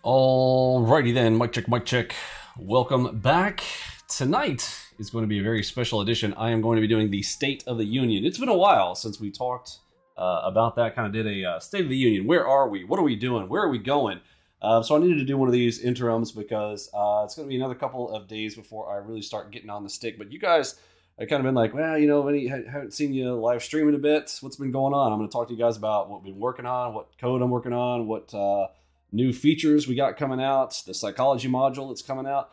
Alrighty then, mic check, mic check. Welcome back. Tonight is going to be a very special edition. I am going to be doing the State of the Union. It's been a while since we talked about that, kind of did a State of the Union. Where are we? What are we doing? Where are we going? So I needed to do one of these interims because it's going to be another couple of days before I really start getting on the stick. But you guys, I kind of been like, well, you know, haven't seen you live streaming a bit. What's been going on? I'm going to talk to you guys about what we've been working on, what code I'm working on, what new features we got coming out, the psychology module that's coming out.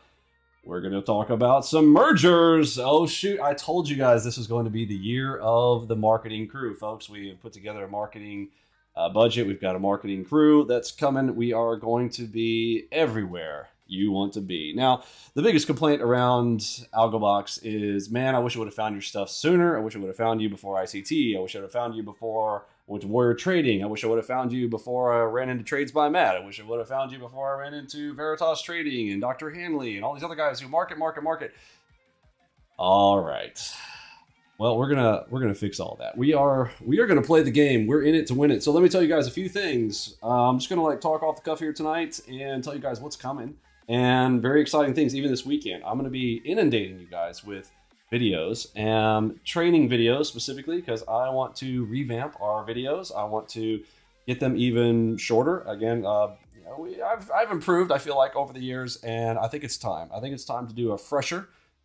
We're going to talk about some mergers. Oh, shoot. I told you guys this was going to be the year of the marketing crew, folks. We have put together a marketing budget. We've got a marketing crew that's coming. We are going to be everywhere you want to be. Now, the biggest complaint around AlgoBox is, man, I wish I would have found your stuff sooner. I wish I would have found you before ICT. I wish I would have found you before I went to Warrior Trading. I wish I would have found you before I ran into Trades by Matt. I wish I would have found you before I ran into Veritas Trading and Dr. Hanley and all these other guys who market. All right. Well, we're gonna fix all that. We are gonna play the game. We're in it to win it. So let me tell you guys a few things. I'm just gonna talk off the cuff here tonight and tell you guys what's coming and very exciting things. Even this weekend, I'm gonna be inundating you guys with videos and training videos specifically because I want to revamp our videos. I want to get them even shorter. Again, I've improved, I feel like, over the years, and I think it's time. I think it's time to do a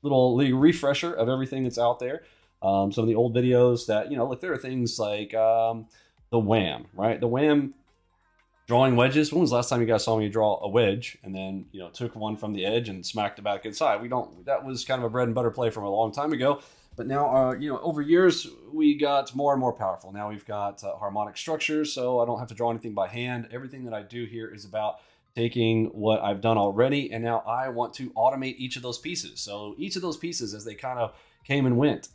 little refresher of everything that's out there. Some of the old videos that, look, there are things like the Wham, right? The Wham drawing wedges. When was the last time you guys saw me draw a wedge and then, took one from the edge and smacked it back inside? That was kind of a bread and butter play from a long time ago. But now, over years, we got more and more powerful. Now we've got harmonic structures, so I don't have to draw anything by hand. Everything that I do here is about taking what I've done already, and now I want to automate each of those pieces. So each of those pieces, as they kind of came and went,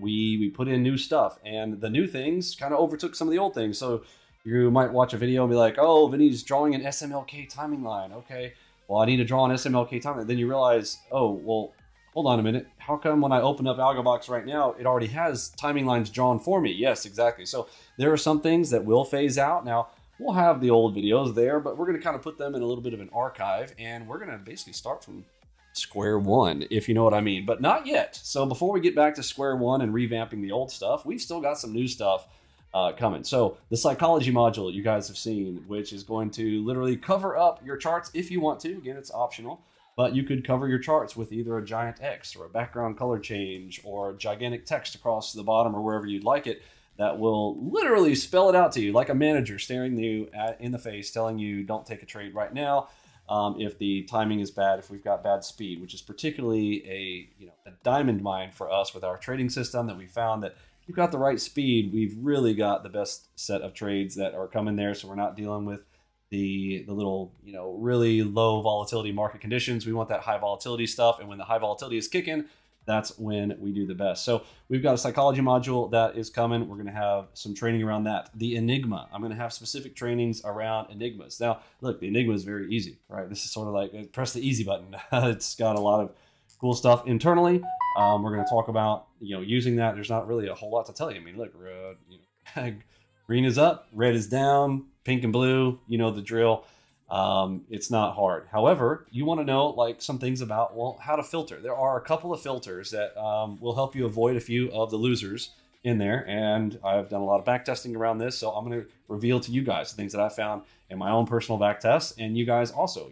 we put in new stuff, and the new things kind of overtook some of the old things. So you might watch a video and be like, oh, Vinny's drawing an SMLK timing line. Okay, well, I need to draw an SMLK timing line. Then you realize, oh, well, hold on a minute. How come when I open up AlgoBox right now, it already has timing lines drawn for me? Yes, exactly. So there are some things that will phase out. Now, we'll have the old videos there, but we're going to kind of put them in a little bit of an archive, and we're going to basically start from square one, if you know what I mean, but not yet. So before we get back to square one and revamping the old stuff, we've still got some new stuff coming. So the psychology module you guys have seen, which is going to literally cover up your charts if you want to. Again, it's optional, but you could cover your charts with either a giant X or a background color change or gigantic text across the bottom or wherever you'd like it that will literally spell it out to you like a manager staring you in the face, telling you don't take a trade right now. If the timing is bad, if we've got bad speed, which is particularly a diamond mine for us with our trading system, that we found that if you've got the right speed, we've really got the best set of trades that are coming there. So we're not dealing with the little, really low volatility market conditions. We want that high volatility stuff. And when the high volatility is kicking, that's when we do the best. So we've got a psychology module that is coming. We're going to have some training around that. The Enigma, I'm going to have specific trainings around Enigmas. Now, look, the Enigma is very easy, right? This is sort of like press the easy button. It's got a lot of cool stuff internally. We're going to talk about, using that. There's not really a whole lot to tell you. I mean, look, green is up, red is down, pink and blue, the drill. It's not hard. However, you want to know some things about, how to filter. There are a couple of filters that will help you avoid a few of the losers in there. And I've done a lot of back testing around this. So I'm going to reveal to you guys the things that I found in my own personal back tests. And you guys also,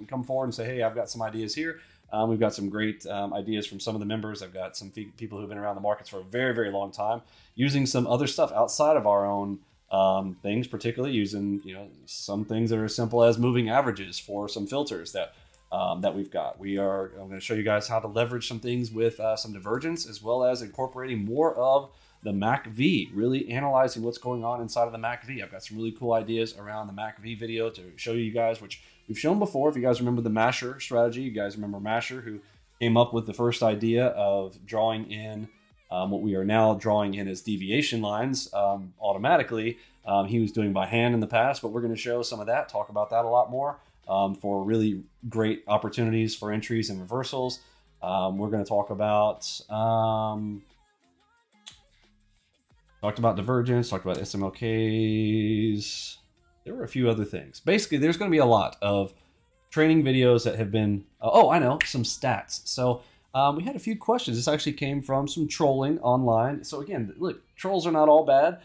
come forward and say, hey, I've got some ideas here. We've got some great ideas from some of the members. I've got some people who've been around the markets for a very, very long time using some other stuff outside of our own things, particularly using some things that are as simple as moving averages for some filters that we've got. I'm going to show you guys how to leverage some things with some divergence, as well as incorporating more of the MACV, really analyzing what's going on inside of the MACV. I've got some really cool ideas around the MACV video to show you guys, which we've shown before. If you guys remember the Masher strategy, you guys remember Masher, who came up with the first idea of drawing in what we are now drawing in as deviation lines automatically. He was doing by hand in the past, but we're going to show some of that, talk about that a lot more for really great opportunities for entries and reversals. We're going to talk about divergence, talked about SMLKs. There were a few other things. Basically, there's going to be a lot of training videos that have been, oh, I know, some stats. So we had a few questions. This actually came from some trolling online. So again, look, trolls are not all bad.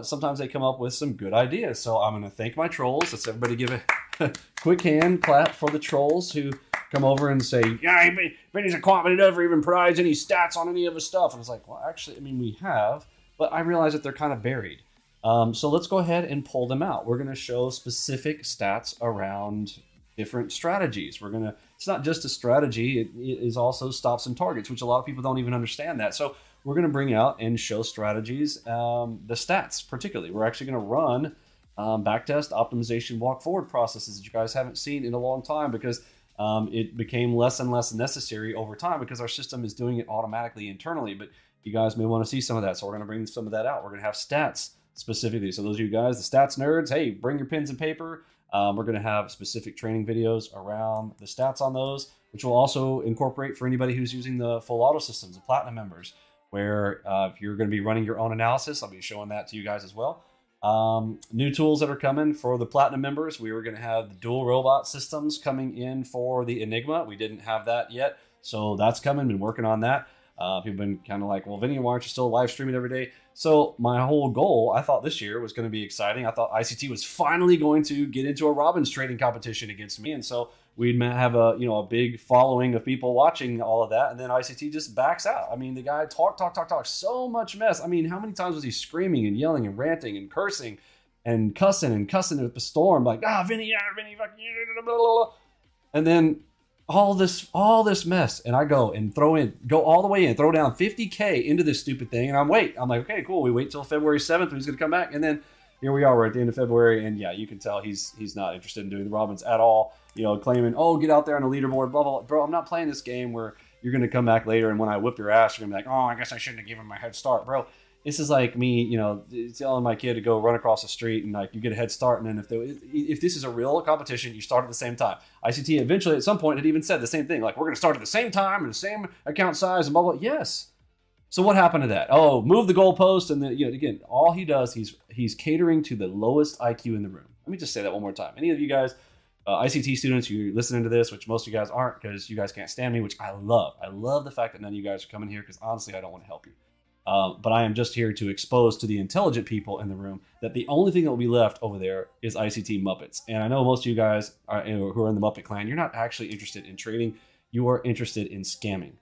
Sometimes they come up with some good ideas. So I'm going to thank my trolls. Let's everybody give a quick hand clap for the trolls who come over and say, yeah, Vinny's a quant, but he never even provides any stats on any of his stuff. And I was like, well, actually, I mean, we have, but I realize that they're kind of buried. So let's go ahead and pull them out. We're going to show specific stats around different strategies. It's not just a strategy, it is also stops and targets, which a lot of people don't even understand that. So we're going to bring out and show strategies, the stats particularly. We're actually going to run backtest, optimization, walk forward processes that you guys haven't seen in a long time, because it became less and less necessary over time because our system is doing it automatically internally. But you guys may want to see some of that, so we're going to bring some of that out. We're going to have stats specifically. So those of you guys, the stats nerds, hey, bring your pens and paper. We're going to have specific training videos around the stats on those, which will also incorporate for anybody who's using the full auto systems, the platinum members, where if you're going to be running your own analysis, I'll be showing that to you guys as well. New tools that are coming for the platinum members. We were going to have the dual robot systems coming in for the Enigma. We didn't have that yet, so that's coming. Been working on that. People have been kind of like, well, Vinny, why aren't you still live streaming every day? So my whole goal, I thought this year was going to be exciting. I thought ICT was finally going to get into a Robbins trading competition against me, and so we'd have a big following of people watching all of that, and then ICT just backs out. I mean, the guy talk so much mess. I mean, how many times was he screaming and yelling and ranting and cursing and cussing with the storm, like, Vinny, Vinny, fuck you, blah, blah, blah. And then all this mess, and I go all the way in, throw down 50K into this stupid thing, and I'm like, okay, cool. We wait till February 7th when he's going to come back, and then here we are. We're at the end of February, and yeah, you can tell he's not interested in doing the Robbins at all. Claiming, oh, get out there on the leaderboard, blah, blah, blah. Bro, I'm not playing this game where you're going to come back later, and when I whip your ass, you're going to be like, oh, I guess I shouldn't have given him a head start. Bro, this is like me, telling my kid to go run across the street, and like you get a head start, and then if this is a real competition, you start at the same time. ICT eventually at some point had even said the same thing, like, we're going to start at the same time and the same account size and blah, blah. Yes. So what happened to that? Oh, move the goalpost, and then again, all he does, he's catering to the lowest IQ in the room. Let me just say that one more time. Any of you guys, ICT students, you're listening to this, which most of you guys aren't because you guys can't stand me, which I love. I love the fact that none of you guys are coming here because honestly, I don't want to help you. But I am just here to expose to the intelligent people in the room that the only thing that will be left over there is ICT Muppets. And I know most of you guys who are in the Muppet clan, you're not actually interested in trading. You are interested in scamming.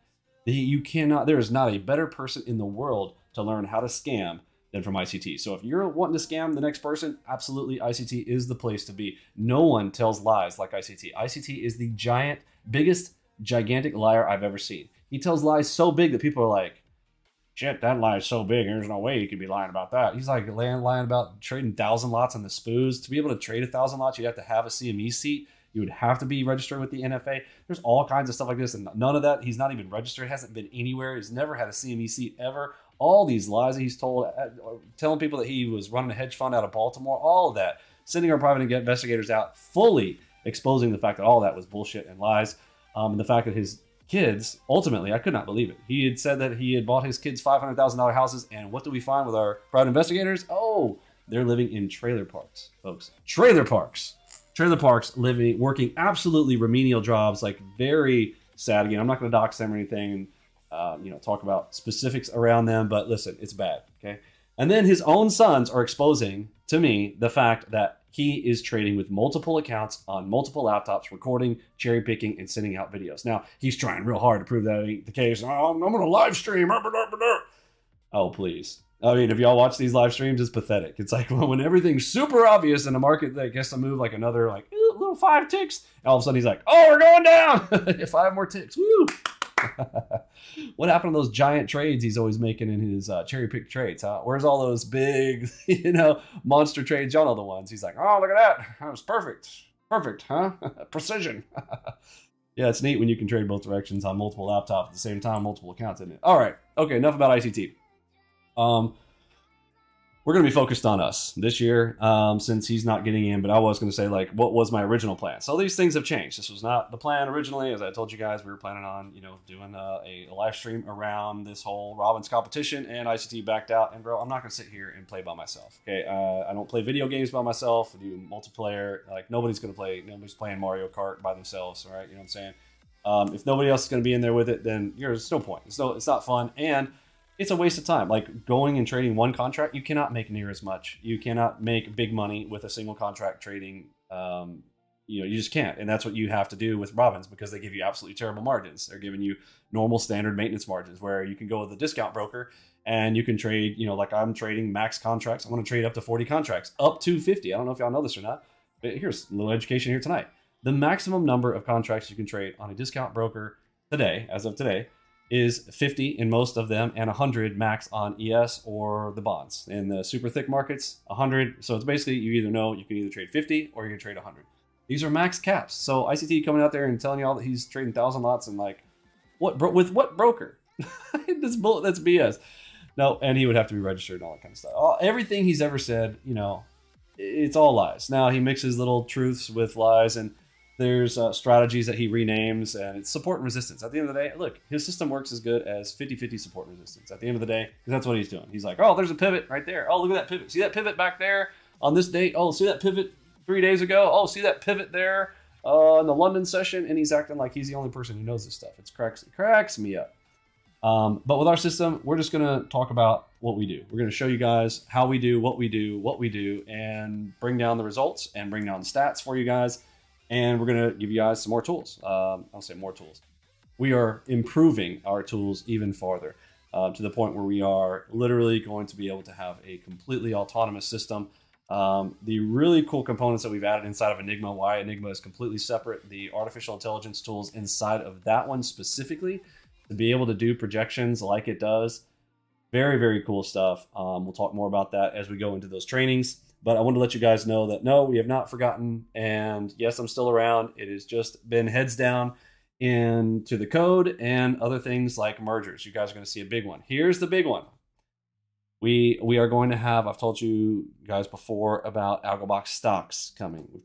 There is not a better person in the world to learn how to scam than from ICT. So if you're wanting to scam the next person, absolutely ICT is the place to be. No one tells lies like ICT. ICT is the biggest, gigantic liar I've ever seen. He tells lies so big that people are like, shit, that lie is so big, there's no way you could be lying about that. He's like lying about trading 1,000 lots on the spoos. To be able to trade 1,000 lots, you'd have to have a CME seat. You would have to be registered with the NFA. There's all kinds of stuff like this, and none of that. He's not even registered, hasn't been anywhere. He's never had a CME seat ever. All these lies that he's told, telling people that he was running a hedge fund out of Baltimore, all of that, sending our private investigators out, fully exposing the fact that all that was bullshit and lies, and the fact that his kids, ultimately, I could not believe it. He had said that he had bought his kids $500,000 houses, and what do we find with our private investigators? Oh, they're living in trailer parks, folks. Trailer parks, living, working absolutely remedial jobs, like very sad. Again, I'm not going to dox them or anything, and talk about specifics around them, but listen, it's bad, okay? And then his own sons are exposing to me the fact that he is trading with multiple accounts on multiple laptops, recording, cherry picking, and sending out videos. Now, he's trying real hard to prove that ain't the case. Oh, I'm going to live stream. Oh, please. I mean, if y'all watch these live streams, it's pathetic. It's like when everything's super obvious in the market that gets to move like another little 5 ticks, and all of a sudden he's like, oh, we're going down. 5 more ticks. Woo. What happened to those giant trades he's always making in his cherry pick trades, huh? Where's all those big, monster trades? Y'all know the ones. He's like, oh, look at that. That was perfect. Perfect, huh? Precision. Yeah, it's neat when you can trade both directions on multiple laptops at the same time, multiple accounts, isn't it? All right. Okay, enough about ICT. we're going to be focused on us this year, since he's not getting in. But I was going to say, like, what was my original plan? So these things have changed. This was not the plan originally. As I told you guys, we were planning on, you know, doing a live stream around this whole Robbins competition, and ICT backed out. And bro, I'm not going to sit here and play by myself. Okay, I don't play video games by myself. I do multiplayer. Like, nobody's playing Mario Kart by themselves. All right, you know what I'm saying? If nobody else is going to be in there with it, then there's no point. It's not fun, and it's a waste of time. Like, going and trading one contract, you cannot make near as much. You cannot make big money with a single contract trading. You know, you just can't. And that's what you have to do with Robbins, because they give you absolutely terrible margins. They're giving you normal standard maintenance margins, where you can go with a discount broker and you can trade, you know, like I'm trading max contracts. I'm going to trade up to 40 contracts, up to 50. I don't know if y'all know this or not, but here's a little education here tonight. The maximum number of contracts you can trade on a discount broker today, as of today, is 50 in most of them, and 100 max on ES or the bonds. In the super thick markets, 100. So it's basically, you either know you can either trade 50 or you can trade 100. These are max caps. So ICT coming out there and telling y'all that he's trading 1,000 lots, and like, with what broker? That's BS. No, and he would have to be registered and all that kind of stuff. Everything he's ever said, you know, it's all lies. Now he mixes little truths with lies, and there's strategies that he renames, and it's support and resistance. At the end of the day, look, his system works as good as 50-50 support and resistance. At the end of the day, because that's what he's doing. He's like, oh, there's a pivot right there. Oh, look at that pivot. See that pivot back there on this date? Oh, see that pivot 3 days ago? Oh, see that pivot there in the London session? And he's acting like he's the only person who knows this stuff. It cracks me up. But with our system, we're just going to talk about what we do. We're going to show you guys how we do, what we do, and bring down the results and bring down the stats for you guys. And we're going to give you guys some more tools. I'll say more tools. We are improving our tools even farther, to the point where we are literally going to be able to have a completely autonomous system. The really cool components that we've added inside of Enigma, why Enigma is completely separate, the artificial intelligence tools inside of that one specifically, to be able to do projections like it does. Very, very cool stuff. We'll talk more about that as we go into those trainings. But I want to let you guys know that, no, we have not forgotten. And yes, I'm still around. It has just been heads down into the code and other things like mergers. You guys are going to see a big one. Here's the big one. We are going to have, I've told you guys before about AlgoBox stocks coming. We've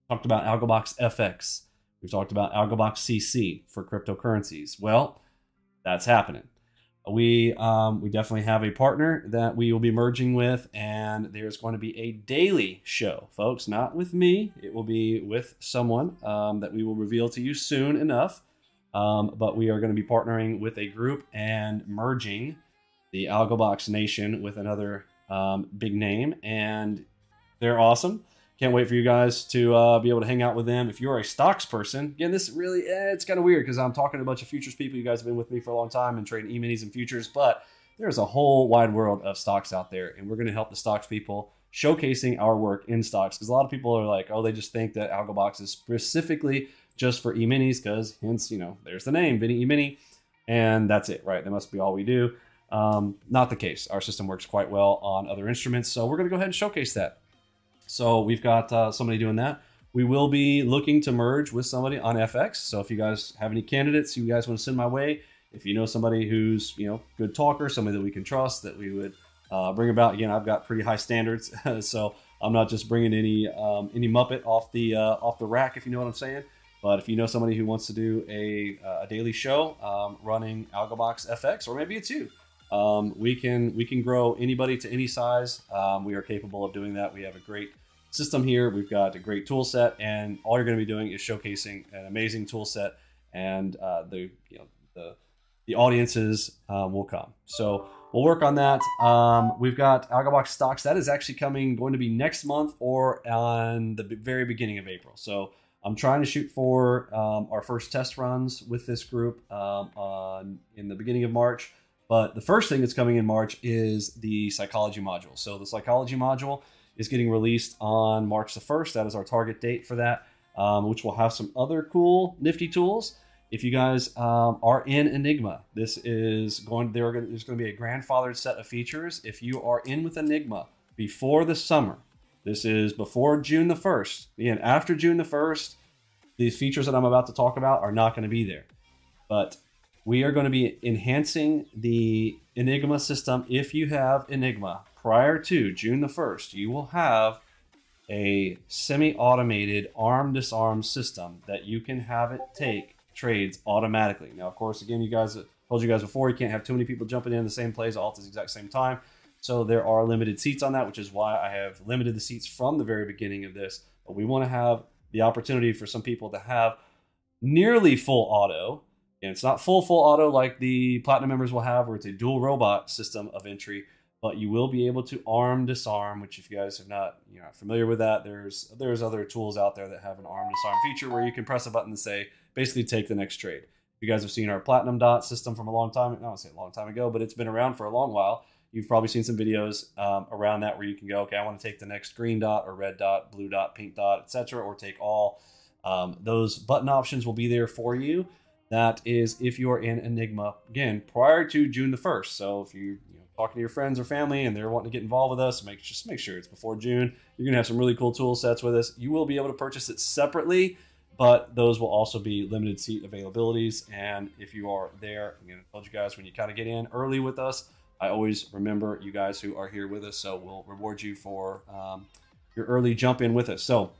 talked about AlgoBox FX. We've talked about AlgoBox CC for cryptocurrencies. Well, that's happening. We definitely have a partner that we will be merging with, and there's going to be a daily show, folks. Not with me. It will be with someone that we will reveal to you soon enough. But we are going to be partnering with a group and merging the AlgoBox Nation with another big name, and they're awesome. Can't wait for you guys to be able to hang out with them. If you're a stocks person, again, this really, it's kind of weird because I'm talking to a bunch of futures people. You guys have been with me for a long time and trading E-minis and futures, but there's a whole wide world of stocks out there, and we're going to help the stocks people showcasing our work in stocks, because a lot of people are like, oh, they just think that AlgoBox is specifically just for E-minis, because hence, you know, there's the name, Vinny E-mini, and that's it, right? That must be all we do. Not the case. Our system works quite well on other instruments, so we're going to go ahead and showcase that. So we've got somebody doing that. We will be looking to merge with somebody on FX. So if you guys have any candidates you guys want to send my way, if you know somebody who's, you know, good talker, somebody that we can trust, that we would bring about. Again, I've got pretty high standards, so I'm not just bringing any Muppet off the rack, if you know what I'm saying. But if you know somebody who wants to do a daily show running AlgoBox FX, or maybe it's you, we can grow anybody to any size. We are capable of doing that. We have a great system here. We've got a great tool set, and all you're going to be doing is showcasing an amazing tool set, and the audiences will come. So we'll work on that. We've got AlgoBox stocks. That is actually going to be next month or on the very beginning of April. So I'm trying to shoot for our first test runs with this group in the beginning of March. But the first thing that's coming in March is the psychology module. So the psychology module is getting released on March the 1st. That is our target date for that, which will have some other cool, nifty tools. If you guys are in Enigma, there's going to be a grandfathered set of features. If you are in with Enigma before the summer, this is before June the 1st. Again, after June the 1st, these features that I'm about to talk about are not going to be there. But we are going to be enhancing the Enigma system. If you have Enigma prior to June the 1st, you will have a semi-automated arm-disarm system that you can have it take trades automatically. Now, of course, again, I told you guys before, you can't have too many people jumping in the same plays all at the exact same time. So there are limited seats on that, which is why I have limited the seats from the very beginning of this. But we want to have the opportunity for some people to have nearly full auto. And it's not full auto like the Platinum members will have, where it's a dual robot system of entry, but you will be able to arm disarm, which if you guys have not, you're not familiar with that, there's other tools out there that have an arm disarm feature where you can press a button and say, basically take the next trade. If you guys have seen our Platinum dot system from a long time, I don't want to say a long time ago, but it's been around for a long while. You've probably seen some videos around that where you can go, okay, I want to take the next green dot or red dot, blue dot, pink dot, etc., or take all. Those button options will be there for you. That is if you are in Enigma, again, prior to June the 1st. So if you're talking to your friends or family and they're wanting to get involved with us, just make sure it's before June. You're going to have some really cool tool sets with us. You will be able to purchase it separately, but those will also be limited seat availabilities. And if you are there, I'm going to tell you guys, when you kind of get in early with us, I always remember you guys who are here with us, so we'll reward you for your early jump in with us. So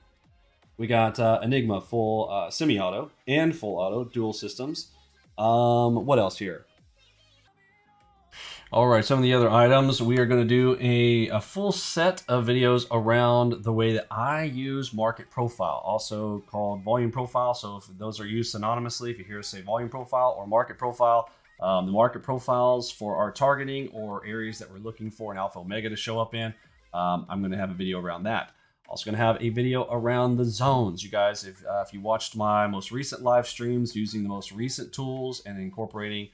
we got Enigma full semi-auto and full auto dual systems. What else here? All right, some of the other items. We are going to do a full set of videos around the way that I use market profile, also called volume profile. So if those are used synonymously, if you hear us say volume profile or market profile, the market profiles for our targeting or areas that we're looking for an alpha omega to show up in, I'm going to have a video around that. Also going to have a video around the zones. You guys, if you watched my most recent live streams using the most recent tools and incorporating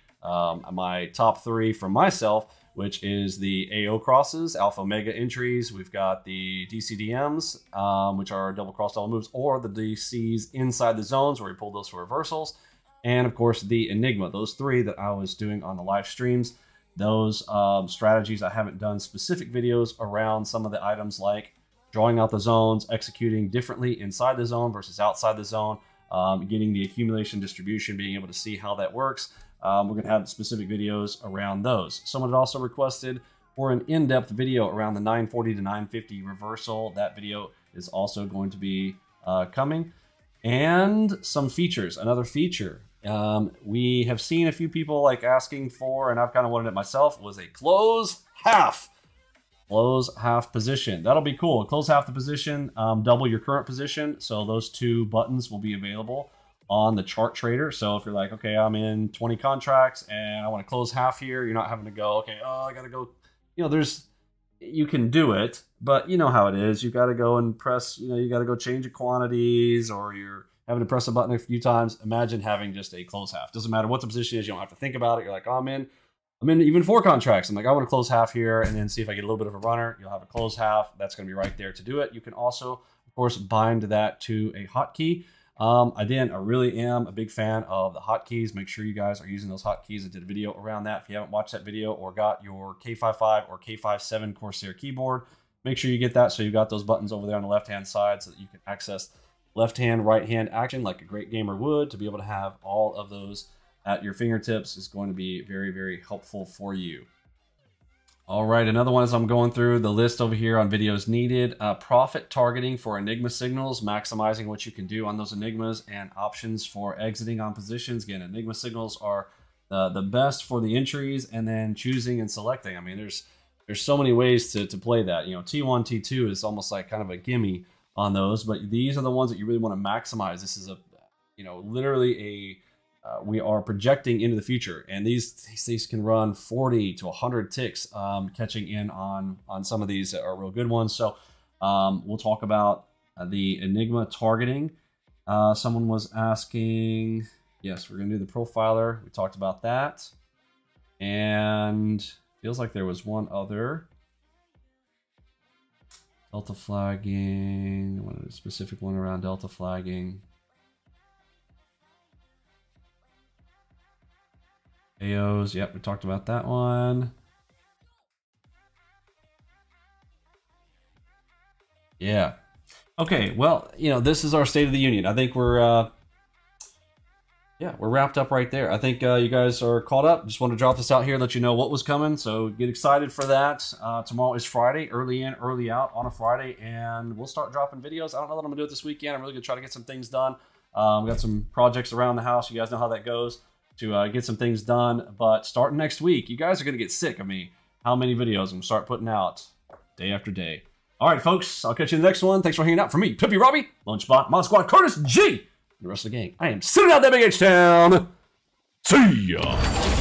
my top 3 from myself, which is the AO crosses, alpha omega entries. We've got the DCDMs, which are double cross double moves, or the DCs inside the zones where we pull those for reversals. And of course, the Enigma, those 3 that I was doing on the live streams. Those strategies, I haven't done specific videos around some of the items like drawing out the zones, executing differently inside the zone versus outside the zone, getting the accumulation distribution, being able to see how that works. We're going to have specific videos around those. Someone had also requested for an in-depth video around the 940 to 950 reversal. That video is also going to be coming. And some features. Another feature we have seen a few people like asking for, and I've kind of wanted it myself, was a close half. Close half position. That'll be cool. Close half the position, double your current position. So those 2 buttons will be available on the chart trader. So if you're like, okay, I'm in 20 contracts and I want to close half here, you're not having to go, okay, oh, I got to go, you can do it, but you know how it is. You got to go and press, you got to go change the quantities, or you're having to press a button a few times. Imagine having just a close half. Doesn't matter what the position is. You don't have to think about it. You're like, oh, I'm in even 4 contracts. I'm like, I want to close half here and then see if I get a little bit of a runner. You'll have a close half. That's going to be right there to do it. You can also, of course, bind that to a hotkey. Again, I really am a big fan of the hotkeys. Make sure you guys are using those hotkeys. I did a video around that. If you haven't watched that video or got your K55 or K57 Corsair keyboard, make sure you get that so you've got those buttons over there on the left-hand side so that you can access left-hand, right-hand action like a great gamer would. To be able to have all of those at your fingertips is going to be very, very helpful for you. All right, another one as I'm going through the list over here on videos needed. Profit targeting for Enigma signals, maximizing what you can do on those Enigmas, and options for exiting on positions. Again, Enigma signals are the best for the entries, and then choosing and selecting. I mean, there's so many ways to play that. T1, T2 is almost like kind of a gimme on those, but these are the ones that you really want to maximize. This is literally we are projecting into the future, and these can run 40 to 100 ticks, catching in on some of these that are real good ones. So we'll talk about the Enigma targeting. Someone was asking, yes, we're going to do the profiler. We talked about that, and feels like there was one other. Delta flagging, a specific one around delta flagging. AOs, yep, we talked about that one. Yeah. Okay, well, this is our State of the Union. I think we're yeah, we're wrapped up right there. I think you guys are caught up. Just want to drop this out here, let you know what was coming. So get excited for that. Tomorrow is Friday, early in, early out on a Friday, and we'll start dropping videos. I don't know that I'm gonna do it this weekend. I'm really gonna try to get some things done. We got some projects around the house. You guys know how that goes, to get some things done. But starting next week, you guys are gonna get sick of me. How many videos I'm gonna start putting out day after day. All right, folks, I'll catch you in the next one. Thanks for hanging out. For me, Pippy Robbie, Lunchbot, Mod Squad, Curtis G, and the rest of the gang. I am sitting out that big H-Town. See ya.